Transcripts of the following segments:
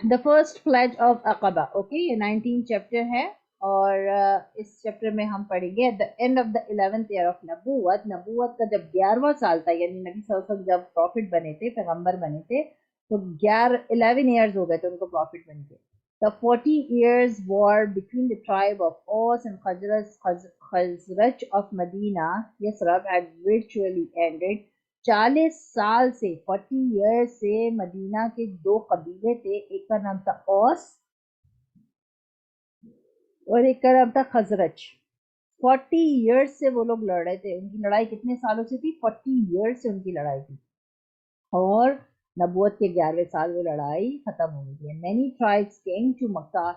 The first pledge of Aqaba. Okay یہ 19 chapter ہے اور اس چیپٹر میں ہم پڑھیں گے at the end of the 11th year of نبوت. نبوت کا جب 11واں سال تھا یعنی نبی صلی اللہ علیہ وسلم جب پروفٹ بنے تھے پیغمبر بنے تھے تو 11 ایئرز ہو گئے تھے ان کو پروفٹ بن کے. The 40 years war between the tribe of Aus and Khazraj of Medina Yasrab had virtually ended. 40 سال سے 40 ایئر سے مدینہ کے دو قبیلے تھے, ایک کا نام تھا اوس اور ایک کا نام تھا خزرج. 40 ایئرس سے وہ لوگ لڑ رہے تھے. ان کی لڑائی کتنے سالوں سے تھی؟ 40 ایئرس سے ان کی لڑائی تھی اور نبوت کے 11ویں سال وہ لڑائی ختم ہو گئی تھی. many tribes came to Mecca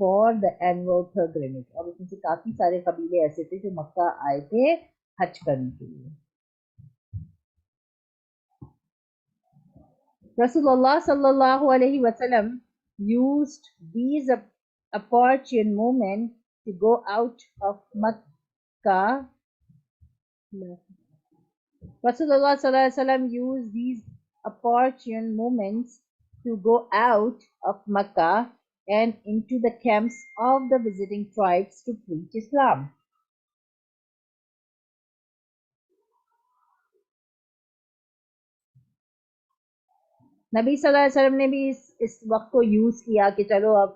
for the annual pilgrimage. اور اس میں سے کافی سارے قبیلے ایسے تھے جو مکہ آئے تھے حج کرنے کے لیے. Rasulullah sallallahu alaihi wasallam used these opportune moments to go out of Makkah. Rasulullah sallallahu alaihi wasallam used these opportune moments to go out of Makkah and into the camps of the visiting tribes to preach Islam. نبی صلی اللہ علیہ وسلم نے بھی اس وقت کو use کیا کہ چلو اب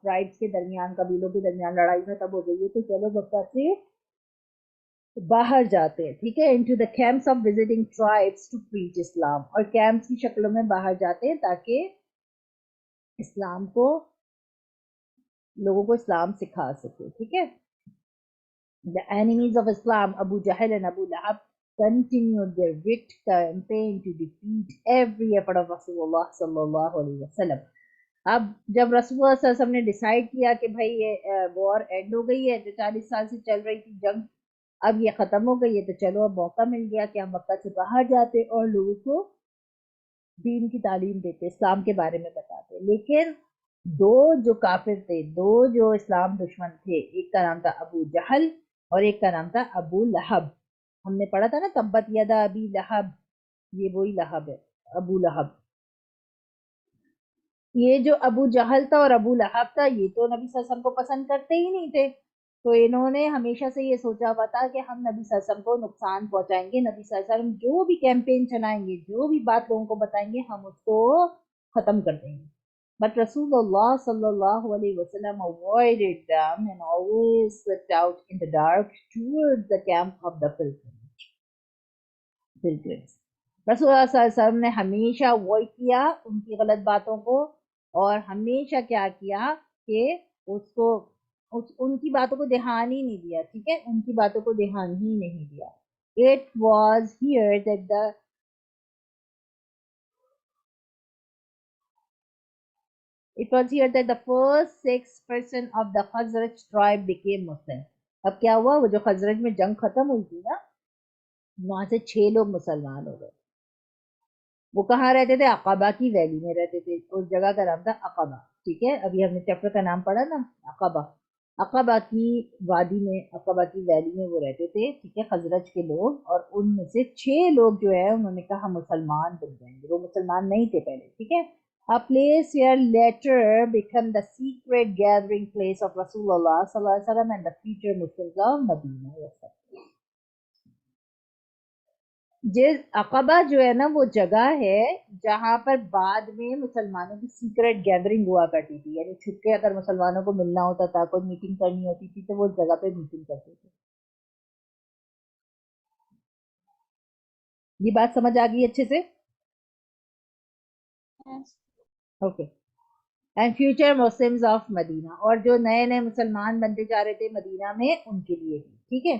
ٹرائبس کے درمیان قبیلوں کے درمیان لڑائی ختم ہو گئی ہے تو چلو مکہ سے باہر جاتے ہیں. ٹھیک ہے, into the camps of visiting tribes to preach Islam. اور کیمپس کی شکلوں میں باہر جاتے ہیں تاکہ اسلام کو لوگوں کو اسلام سکھا سکے. ٹھیک ہے. The enemies of Islam, Abu Jahl and Abu Lahab, continued their wicked campaign to defeat every effort of Rasulullah sallallahu alaihi wasallam. اب جب رسول اللہ صلی اللہ علیہ وسلم نے ڈیسائیڈ کیا کہ بھائی یہ وار اینڈ ہو گئی ہے جو 40 سال سے چل رہی تھی جنگ اب یہ ختم ہو گئی ہے تو چلو اب موقع مل گیا کہ ہم مکہ سے باہر جاتے اور لوگوں کو دین کی تعلیم دیتے, اسلام کے بارے میں بتاتے. لیکن دو جو کافر تھے, دو جو اسلام دشمن تھے, ایک کا نام تھا ابو جہل اور ایک کا نام تھا ابو لہب. ہم نے پڑھا تھا نا تبت یدا ابی لہب, یہ وہی لہب ہے, ابو لہب. یہ جو ابو جہل تھا اور ابو لہب تھا یہ تو نبی صلی اللہ علیہ وسلم کو پسند کرتے ہی نہیں تھے, تو انہوں نے ہمیشہ سے یہ سوچا ہوا تھا کہ ہم نبی صلی اللہ علیہ وسلم کو نقصان پہنچائیں گے, نبی صلی اللہ علیہ وسلم جو بھی کیمپین چلائیں گے, جو بھی بات لوگوں کو بتائیں گے, ہم اس کو ختم کر دیں گے. But Rasulullah sallallahu alaihi wasallam avoided them and always slipped out in the dark towards the camp of the pilgrims. رسول اللہ صلی اللہ علیہ وسلم نے ہمیشہ avoid کیا ان کی غلط باتوں کو اور ہمیشہ کیا کیا کہ اس کو ان کی باتوں کو دھیان ہی نہیں دیا. ٹھیک ہے, ان کی باتوں کو دھیان ہی نہیں دیا. It was here that the first 6% of the Khazraj tribe became Muslim. اب کیا ہوا, وہ جو خزرج میں جنگ ختم ہوئی تھی نا وہاں سے 6 لوگ مسلمان ہو گئے. وہ کہاں رہتے تھے؟ عقبہ کی ویلی میں رہتے تھے, اس جگہ کا نام تھا عقبہ. ٹھیک ہے, ابھی ہم نے چیپٹر کا نام پڑھا نا عقبہ. عقبہ کی وادی میں, عقبہ کی ویلی میں وہ رہتے تھے. ٹھیک ہے, خزرج کے لوگ, اور ان میں سے 6 لوگ جو ہے انہوں نے کہا مسلمان بن جائیں گے. وہ مسلمان نہیں تھے پہلے. ٹھیک ہے. A place where later became the secret gathering place of Rasulullah sallallahu alaihi wasallam and the future Muslims of Medina. عقبہ جو ہے نا وہ جگہ ہے جہاں پر بعد میں مسلمانوں کی سیکرٹ گیدرنگ ہوا کرتی تھی. یعنی چھپ کے اگر مسلمانوں کو ملنا ہوتا تھا, کوئی میٹنگ کرنی ہوتی تھی تو وہ اس جگہ پہ میٹنگ کرتے تھے. یہ بات سمجھ آ گئی اچھے سے؟ Okay. And future Muslims of Medina, اور جو نئے نئے مسلمان بنتے جا رہے تھے مدینہ میں ان کے لیے بھی. ٹھیک ہے.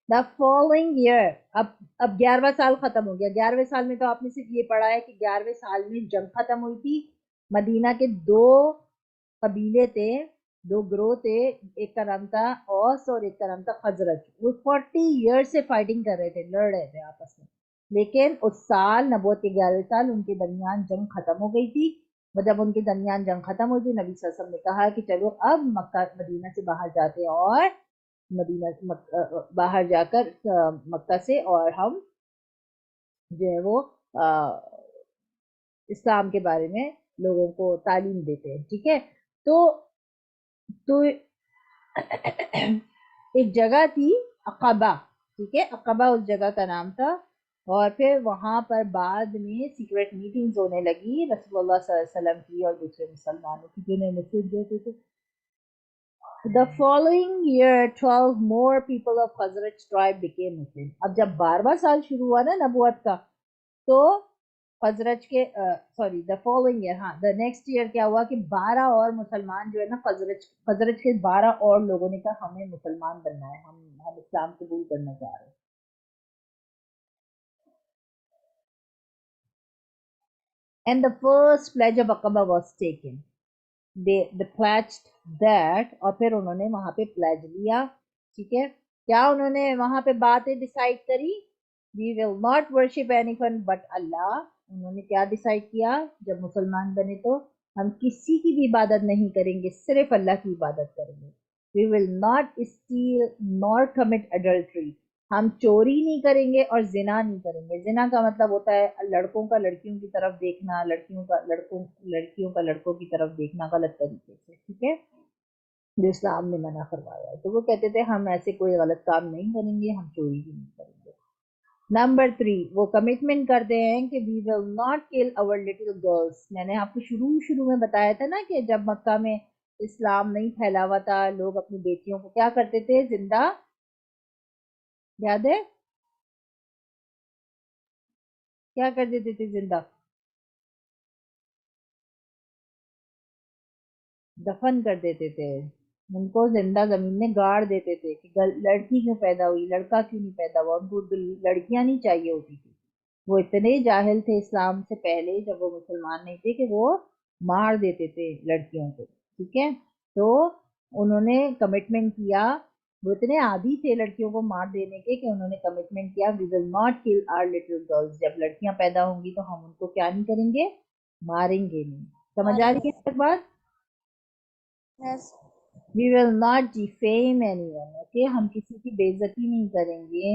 The following year, اب 11واں سال ختم ہو گیا. 11ویں سال میں تو آپ نے صرف یہ پڑھا ہے کہ 11ویں سال میں جنگ ختم ہوئی تھی. مدینہ کے 2 قبیلے تھے, 2 گروہ تھے, ایک کا نام تھا اوس اور ایک کا نام تھا خزرج. وہ 40 ایئر سے فائٹنگ کر رہے تھے, لڑ رہے تھے آپس میں. لیکن اس سال نبوت کے 11ویں سال ان کے درمیان جنگ ختم ہو گئی تھی. جب ان کے درمیان جنگ ختم ہوئی تھی نبی صلی اللہ علیہ وسلم نے کہا کہ چلو اب مکہ مدینہ سے باہر جاتے ہیں اور مدینہ باہر جا کر مکہ سے اور ہم جو ہے وہ اسلام کے بارے میں لوگوں کو تعلیم دیتے ہیں. ٹھیک ہے, تو ایک جگہ تھی عقبہ. ٹھیک ہے, عقبہ اس جگہ کا نام تھا. اور پھر وہاں پر بعد میں سیکریٹ میٹنگز ہونے لگی رسول اللہ صلی اللہ علیہ وسلم کی اور دوسرے مسلمانوں کی جنہیں مسلم دیتے تھے. The following year 12 more people of Khazraj tribe became Muslim. اب جب 12واں سال شروع ہوا نا نبوت کا, تو خزرج کے دا فالوئنگ ایئر, ہاں دا نیکسٹ ایئر کیا ہوا کہ 12 اور مسلمان جو ہے نا خزرج کے 12 اور لوگوں نے کہا ہمیں مسلمان بننا ہے, ہم اسلام قبول کرنا چاہ رہے ہیں. And the first pledge of Aqaba was taken. They pledged that, اور پھر انہوں نے وہاں پہ پلیج لیا. ٹھیک ہے, کیا انہوں نے وہاں پہ باتیں ڈیسائیڈ کری؟ We will not worship anyone but Allah. انہوں نے کیا ڈیسائیڈ کیا جب مسلمان بنے؟ تو ہم کسی کی بھی عبادت نہیں کریں گے, صرف اللہ کی عبادت کریں گے. We will not steal nor commit adultery. ہم چوری نہیں کریں گے اور زنا نہیں کریں گے. زنا کا مطلب ہوتا ہے لڑکوں کا لڑکیوں کی طرف دیکھنا, لڑکیوں کا لڑکوں کی طرف دیکھنا غلط طریقے سے. ٹھیک ہے, جو اسلام نے منع کروایا ہے. تو وہ کہتے تھے ہم ایسے کوئی غلط کام نہیں کریں گے, ہم چوری بھی نہیں کریں گے. نمبر 3, وہ کمٹمنٹ کرتے ہیں کہ we will not kill our little girls. میں نے آپ کو شروع میں بتایا تھا نا کہ جب مکہ میں اسلام نہیں پھیلا ہوا تھا, لوگ اپنی بیٹیوں کو کیا کرتے تھے؟ زندہ, یاد ہے کیا کر دیتے تھے؟ زندہ دفن کر دیتے تھے, ان کو زندہ زمین میں گاڑ دیتے تھے کہ لڑکی کیوں پیدا ہوئی, لڑکا کیوں نہیں پیدا ہوا. ان کو لڑکیاں نہیں چاہیے ہوتی تھی. وہ اتنے جاہل تھے اسلام سے پہلے, جب وہ مسلمان نہیں تھے, کہ وہ مار دیتے تھے لڑکیوں کو. ٹھیک ہے, تو انہوں نے کمٹمنٹ کیا, وہ اتنے عادی تھے لڑکیوں کو مار دینے کے کہ انہوں نے کمٹمنٹ کیا we will not kill our little girls. جب لڑکیاں پیدا ہوں گی تو ہم ان کو کیا نہیں کریں گے؟ ماریں گے نہیں. سمجھ آ رہی ہے بات؟ We will not defame anyone. Okay, ہم کسی کی بے عزتی نہیں کریں گے,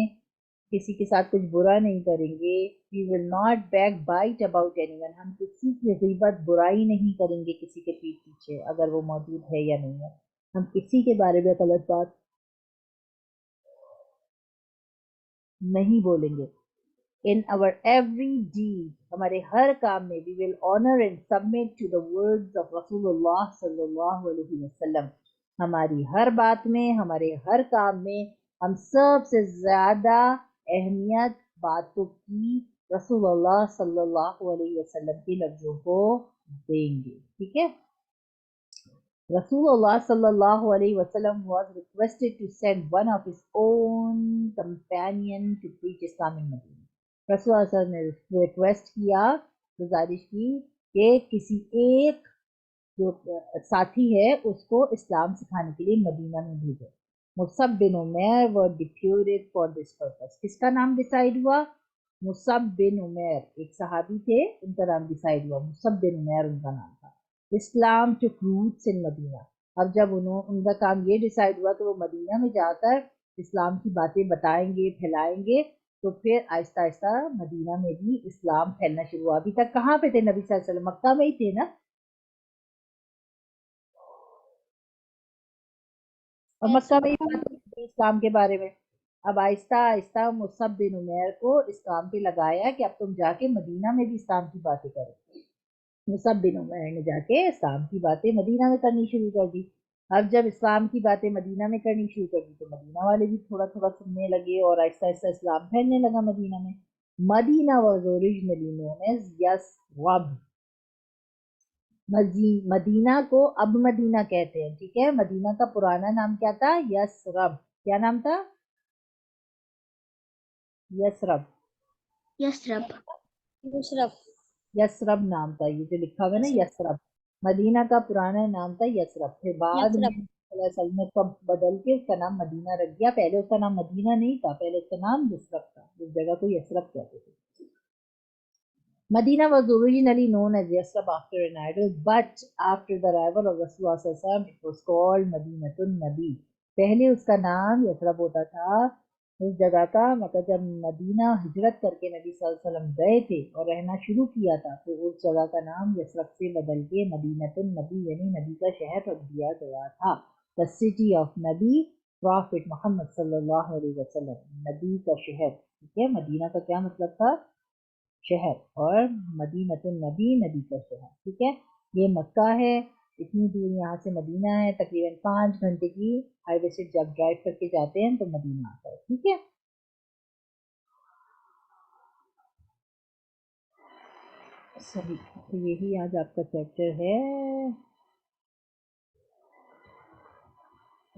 کسی کے ساتھ کچھ برا نہیں کریں گے. We will not backbite about anyone. ہم کسی کی غیبت برائی نہیں کریں گے کسی کے پیٹ پیچھے, اگر وہ موجود ہے یا نہیں ہے. ہم کسی کے بارے میں غلط بات نہیں بولیں گے. In our every deed, ہمارے ہر کام میں we will honor and submit to the words of Rasulullah sallallahu alaihi wasallam. ہماری ہر بات میں, ہمارے ہر کام میں ہم سب سے زیادہ اہمیت باتوں کی رسول اللہ صلی اللہ علیہ وسلم کے لفظوں کو دیں گے. ٹھیک ہے, رسول اللہ صلی اللہ علیہ وسلم was requested to send one of his own companion to preach Islam in Medina. رسول اللہ صلی اللہ علیہ وسلم نے ریکویسٹ کیا, گزارش کی کہ کسی ایک جو ساتھی ہے اس کو اسلام سکھانے کے لیے مدینہ میں بھیجو. مصعب بن Umair were deputed for this purpose. کس کا نام ڈیسائیڈ ہوا؟ مصعب بن عمیر, ایک صحابی تھے, ان کا نام ڈیسائیڈ ہوا, مصعب بن عمیر ان کا نام تھا. اسلام took roots in مدینہ. اب جب ان کا کام یہ ڈیسائیڈ ہوا کہ وہ مدینہ میں جا کر اسلام کی باتیں بتائیں گے, پھیلائیں گے, تو پھر آہستہ آہستہ مدینہ میں بھی اسلام پھیلنا شروع ہوا. ابھی تک کہاں پہ تھے نبی صلی اللہ علیہ وسلم؟ مکہ میں ہی تھے نا, اور مکہ میں ہی اسلام کے بارے میں. اب آہستہ آہستہ مصعب بن عمیر کو اس کام پہ لگایا کہ اب تم جا کے مدینہ میں بھی اسلام کی باتیں کرو. مصعب بن عمیر نے جا کے اسلام کی باتیں مدینہ میں کرنی شروع کر دی. اب جب اسلام کی باتیں مدینہ میں کرنی شروع کر دی تو مدینہ والے بھی تھوڑا تھوڑا سننے لگے, اور آہستہ آہستہ اسلام پھیلنے لگا مدینہ میں. Medina was originally known as Yathrib. Medina کو اب مدینہ کہتے ہیں. ٹھیک ہے, مدینہ کا پرانا نام کیا تھا؟ یثرب. کیا نام تھا؟ یثرب. یثرب نام تھا, یہ جو لکھا ہوا ہے نا یثرب, مدینہ کا پرانا نام تھا یثرب. پھر بعد میں صلی اللہ علیہ وسلم نے اس کو بدل کے اس کا نام مدینہ رکھ دیا. پہلے اس کا نام مدینہ نہیں تھا, پہلے اس کا نام یثرب تھا, اس جگہ کو یثرب کہتے تھے. Medina was originally known as Yasrib after an idol, but after the arrival of Rasulullah sallallahu alaihi wasallam, it was called Madinatun Nabi. پہلے اس کا نام یثرب ہوتا تھا, اس جگہ کا مگر جب مدینہ ہجرت کر کے نبی صلی اللہ علیہ وسلم گئے تھے اور رہنا شروع کیا تھا تو اس جگہ کا نام یثرب سے بدل کے مدینۃ النبی یعنی نبی کا شہر رکھ دیا گیا تھا. دا سٹی آف نبی پرافٹ محمد صلی اللہ علیہ وسلم, نبی کا شہر. ٹھیک ہے, مدینہ کا کیا مطلب تھا؟ شہر, اور مدینۃ النبی نبی کا شہر. ٹھیک ہے, یہ مکہ ہے, اتنی دور یہاں سے مدینہ ہے, تقریباً 5 گھنٹے کی ہائی وے سے جب ڈرائیو کر کے جاتے ہیں تو مدینہ آتا ہے. ٹھیک ہے, صحیح. تو یہی آج آپ کا چیپٹر ہے.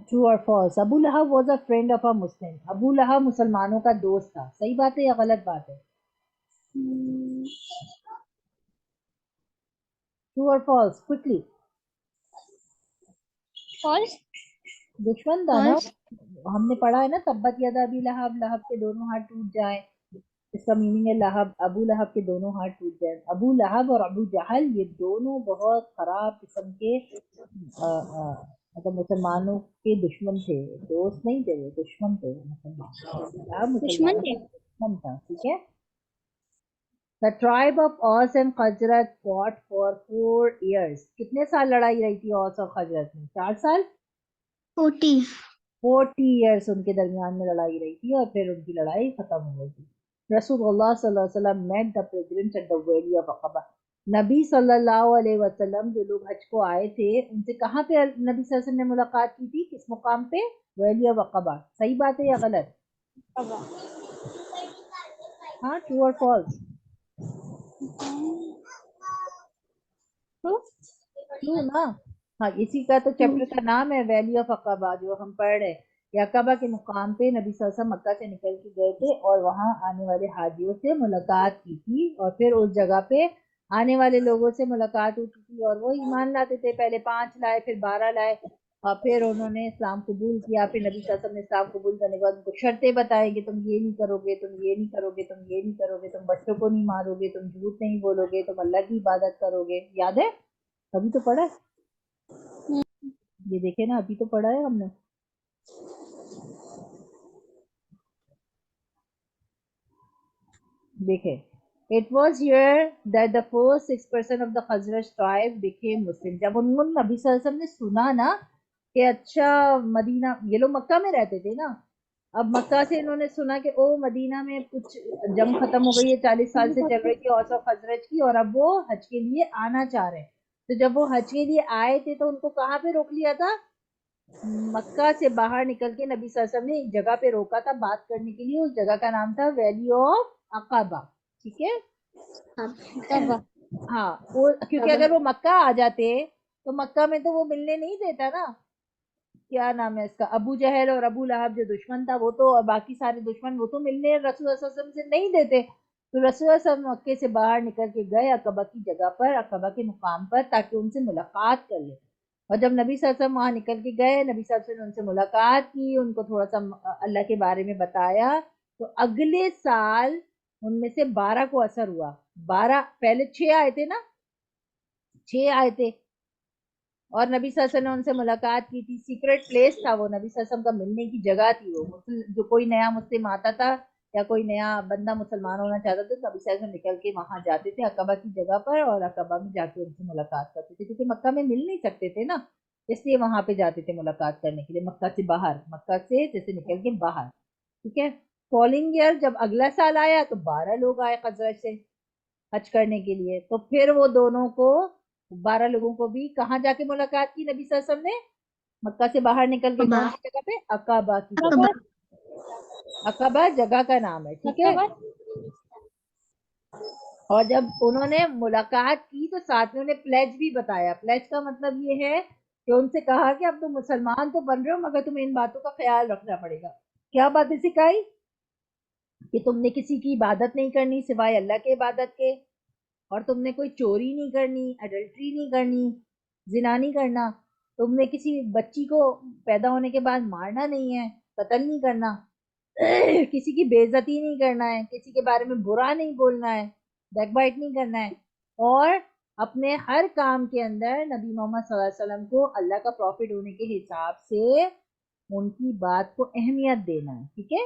ٹرو اور فالس. ابو لہب واز اے فرینڈ آف اے مسلم. ابو لہب مسلمانوں کا دوست تھا. صحیح بات ہے یا غلط بات ہے؟ ٹرو اور فالس, کوئکلی. فالس. دشمن تھا نا, فالس. ہم نے پڑھا ہے نا, تبت یدا ابی لہب, لہب کے دونوں ہاتھ ٹوٹ جائیں. اس کا میننگ ہے لہب, ابو لہب کے دونوں ہاتھ ٹوٹ جائیں. ابو لہب اور ابو جہل یہ دونوں بہت خراب قسم کے مطلب مسلمانوں کے دشمن تھے. دوست نہیں تھے, وہ دشمن تھے. دشمن مسلمانوں تھے. کا دشمن تھا. ٹھیک ہے. The tribe of Aus and Khazraj fought for 4 years. کتنے سال لڑائی رہی تھی اوس اور خزرج میں؟ 4 سال. 40. 40 ایئرس ان کے درمیان میں لڑائی رہی تھی, اور پھر ان کی لڑائی ختم ہو گئی تھی. رسول اللہ صلی اللہ علیہ وسلم met the pilgrims at the valley of Aqaba. نبی صلی اللہ علیہ وسلم جو لوگ حج کو آئے تھے ان سے کہاں پہ نبی صلی اللہ علیہ وسلم نے ملاقات کی تھی؟ کس مقام پہ؟ ویلی آف عقبہ. صحیح بات ہے یا غلط؟ ہاں, ٹرو اور فالس؟ ٹرو نا. ہاں, اسی کا تو چیپٹر کا نام ہے ویلی آف عقبہ جو ہم پڑھ رہے ہیں. یہ عقبہ کے مقام پہ نبی صلی اللہ علیہ وسلم مکہ سے نکل کے گئے تھے اور وہاں آنے والے حاجیوں سے ملاقات کی تھی, اور پھر اس جگہ پہ آنے والے لوگوں سے ملاقات ہوتی تھی اور وہ ایمان لاتے تھے. پہلے 5 لائے, پھر 12 لائے, اور پھر انہوں نے اسلام قبول کیا. پھر نبی صلی اللہ علیہ وسلم نے اسلام قبول کرنے کے بعد ان کو شرطیں بتائیں کہ تم یہ نہیں کرو گے, تم یہ نہیں کرو گے, تم یہ نہیں کرو گے, تم بچوں کو نہیں مارو گے, تم جھوٹ نہیں بولو گے, تم اللہ کی عبادت کرو گے. یاد ہے؟ ابھی تو پڑھا ہے یہ, دیکھے نا, ابھی تو پڑھا ہے ہم نے. دیکھیں, it was here that the first 6% of the Khazraj tribe became Muslim. جب انہوں نے نبی صلی اللہ علیہ وسلم نے سنا نا کہ اچھا مدینہ, یہ لوگ مکہ میں رہتے تھے نا, اب مکہ سے انہوں نے سنا کہ او مدینہ میں کچھ جنگ ختم ہو گئی ہے, 40 سال سے چل رہی تھی اوس اور خزرج کی, اور اب وہ حج کے لیے آنا چاہ رہے ہیں. تو جب وہ حج کے لیے آئے تھے تو ان کو کہاں پہ روک لیا تھا؟ مکہ سے باہر نکل کے نبی صلی اللہ علیہ وسلم نے ایک جگہ پہ روکا تھا بات کرنے کے لیے. اس جگہ کا نام تھا ویلی آف عقبہ. ٹھیک ہے. ہاں, وہ کیونکہ اگر وہ مکہ آ جاتے تو مکہ میں تو وہ ملنے نہیں دیتا نا. کیا نام ہے اس کا, ابو جہل اور ابو لہب جو دشمن تھا وہ تو, اور باقی سارے دشمن, وہ تو ملنے رسول اللہ صلی اللہ علیہ وسلم سے نہیں دیتے. تو رسول اللہ صلی اللہ علیہ وسلم مکے سے باہر نکل کے گئے عقبہ کی جگہ پر, عقبہ کے مقام پر, تاکہ ان سے ملاقات کر لیں. اور جب نبی صلی اللہ علیہ وسلم وہاں نکل کے گئے, نبی صلی اللہ علیہ وسلم نے ان سے ملاقات کی, ان کو تھوڑا سا اللہ کے بارے میں بتایا, تو اگلے سال ان میں سے 12 کو اثر ہوا. 12, پہلے 6 آئے تھے نا, 6 آئے تھے, اور نبی صلی اللہ علیہ وسلم نے ان سے ملاقات کی تھی. سیکرٹ پلیس تھا وہ, نبی صلی اللہ علیہ وسلم کا ملنے کی جگہ تھی وہ. جو کوئی نیا مسلم آتا تھا یا کوئی نیا بندہ مسلمان ہونا چاہتا تھا, نبی صلی اللہ علیہ وسلم نکل کے وہاں جاتے تھے عقبہ کی جگہ پر, اور عقبہ میں جا کے ان سے ملاقات کرتے تھے, کیونکہ مکہ میں مل نہیں سکتے تھے نا, اس لیے وہاں پہ جاتے تھے ملاقات کرنے کے لیے. مکہ سے باہر, مکہ سے جیسے نکل کے باہر. ٹھیک ہے. فالوئنگ ایئر جب اگلا سال آیا تو 12 لوگ آئے خزرج سے حج کرنے کے لیے. تو پھر وہ دونوں کو, 12 لوگوں کو بھی کہاں جا کے ملاقات کی نبی صلی اللہ علیہ وسلم نے؟ مکہ سے باہر نکل کے. کون سی جگہ پہ؟ عقبہ کی جگہ. عقبہ جگہ کا نام ہے. ٹھیک ہے. اور جب انہوں نے ملاقات کی تو ساتھ میں انہیں پلیج بھی بتایا. پلیج کا مطلب یہ ہے کہ ان سے کہا کہ اب تم مسلمان تو بن رہے ہو, مگر تمہیں ان باتوں کا خیال رکھنا پڑے گا. کیا باتیں سکھائی؟ کہ تم نے کسی کی عبادت نہیں کرنی سوائے اللہ کے عبادت کے, اور تم نے کوئی چوری نہیں کرنی, اڈلٹری نہیں کرنی, زنا نہیں کرنا, تم نے کسی بچی کو پیدا ہونے کے بعد مارنا نہیں ہے, قتل نہیں کرنا, کسی کی بے عزتی نہیں کرنا ہے, کسی کے بارے میں برا نہیں بولنا ہے, بیک بائٹ نہیں کرنا ہے, اور اپنے ہر کام کے اندر نبی محمد صلی اللہ علیہ وسلم کو اللہ کا پروفٹ ہونے کے حساب سے ان کی بات کو اہمیت دینا ہے. ٹھیک ہے.